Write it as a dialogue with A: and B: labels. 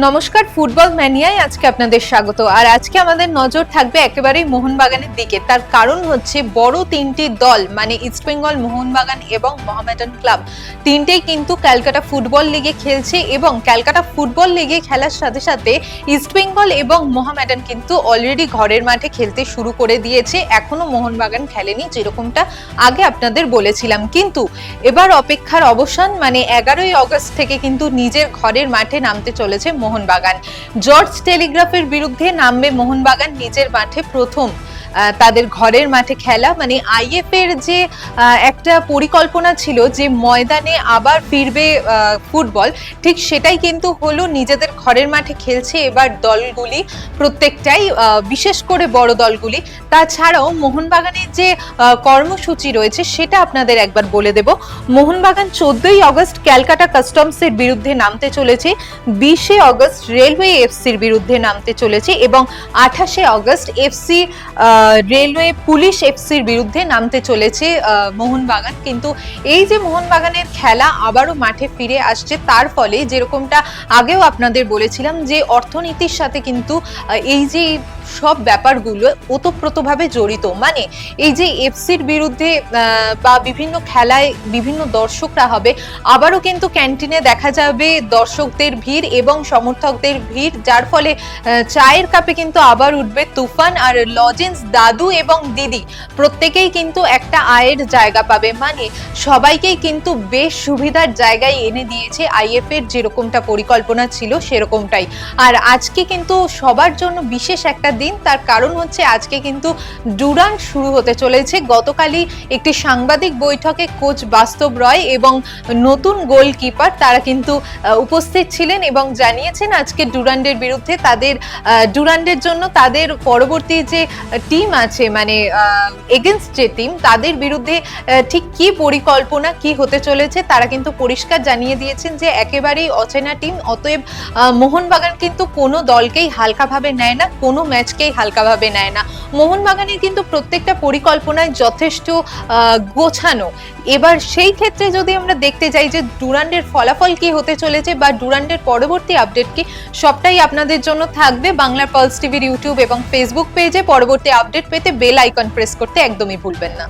A: নমস্কার, ফুটবল ম্যানিয়ায় আজকে আপনাদের স্বাগত। আর আজকে আমাদের নজর থাকবে একেবারেই মোহনবাগানের দিকে। তার কারণ হচ্ছে বড় তিনটি দল মানে ইস্টবেঙ্গল, মোহনবাগান এবং মোহামেডান ক্লাব তিনটেই কিন্তু ক্যালকাটা ফুটবল লিগে খেলছে এবং ক্যালকাটা ফুটবল লিগে খেলার সাথে সাথে ইস্টবেঙ্গল এবং মোহামেডান কিন্তু অলরেডি ঘরের মাঠে খেলতে শুরু করে দিয়েছে। এখনো মোহনবাগান খেলেনি, যেরকমটা আগে আপনাদের বলেছিলাম। কিন্তু এবার অপেক্ষার অবসান, মানে 11ই আগস্ট থেকে কিন্তু নিজের ঘরের মাঠে নামতে চলেছে মোহনবাগান। জর্জ টেলিগ্রাফের বিরুদ্ধে নামবে মোহনবাগান নিজের মাঠে প্রথম। তাদের ঘরের মাঠে খেলা, মানে আইএফ এর যে একটা পরিকল্পনা ছিল যে ময়দানে আবার ফিরবে ফুটবল, ঠিক সেটাই কিন্তু হলো। নিজেদের ঘরের মাঠে খেলছে এবার দলগুলি প্রত্যেকটাই, বিশেষ করে বড় দলগুলি। তাছাড়াও মোহনবাগানের যে কর্মসূচি রয়েছে সেটা আপনাদের একবার বলে দেব। মোহনবাগান 14ই আগস্ট ক্যালকাটা কাস্টমসের বিরুদ্ধে নামতে চলেছে, 20শে আগস্ট রেলওয়ে এফসির বিরুদ্ধে নামতে চলেছে এবং 28শে আগস্ট এফসি রেলওয়ে পুলিশ এফসির বিরুদ্ধে নামতে চলেছে মোহনবাগান। কিন্তু এই যে মোহনবাগানের খেলা আবারও মাঠে ফিরে আসছে, তার ফলে যেরকমটা আগেও আপনাদের বলেছিলাম যে অর্থনীতির সাথে কিন্তু এই যে সব ব্যাপারগুলো ওতপ্রোতভাবে জড়িত। মানে এই যে এফসির বিরুদ্ধে বা বিভিন্ন খেলায় বিভিন্ন দর্শকরা হবে, আবারও কিন্তু ক্যান্টিনে দেখা যাবে দর্শকদের ভিড় এবং সমর্থকদের ভিড়, যার ফলে চায়ের কাপে কিন্তু আবার উঠবে তুফান। আর লজেন্স দাদু এবং দিদি প্রত্যেকেই কিন্তু একটা আয়ের জায়গা পাবে, মানে সবাইকেই কিন্তু বেশ সুবিধার জায়গায় এনে দিয়েছে আইএফ এর যেরকমটা পরিকল্পনা ছিল সেরকমটাই। আর আজকে কিন্তু সবার জন্য বিশেষ একটা দিন, তার কারণ হচ্ছে আজকে কিন্তু ডুরান্ড শুরু হতে চলেছে। গতকালই একটি সাংবাদিক বৈঠকে কোচ বাস্তব রয় এবং নতুন গোলকিপার তারা কিন্তু উপস্থিত ছিলেন এবং জানিয়েছেন আজকে ডুরান্ডের বিরুদ্ধে তাদের ডুরান্ডের জন্য তাদের পরবর্তী যে টিম আছে, মানে এগেইনস্ট যে টিম, তাদের বিরুদ্ধে ঠিক কি পরিকল্পনা কি হতে চলেছে তারা কিন্তু পরিষ্কার জানিয়ে দিয়েছেন যে একেবারেই অচেনা টিম। অতএব মোহনবাগান কিন্তু কোনো দলকেই হালকাভাবে নেয় না, কোনো ম্যাচকেই হালকাভাবে নেয় না। মোহনবাগানের কিন্তু প্রত্যেকটা পরিকল্পনায় যথেষ্ট গোছানো। এবার সেই ক্ষেত্রে যদি আমরা দেখতে যাই যে ডুরান্ডের ফলাফল কি হতে চলেছে বা ডুরান্ডের পরবর্তী আপডেট কি, সবটাই আপনাদের জন্য থাকবে বাংলার পালস টিভির ইউটিউব এবং ফেসবুক পেজে। পরবর্তী আপডেট পেতে বেল আইকন প্রেস করতে একদমই ভুলবেন না।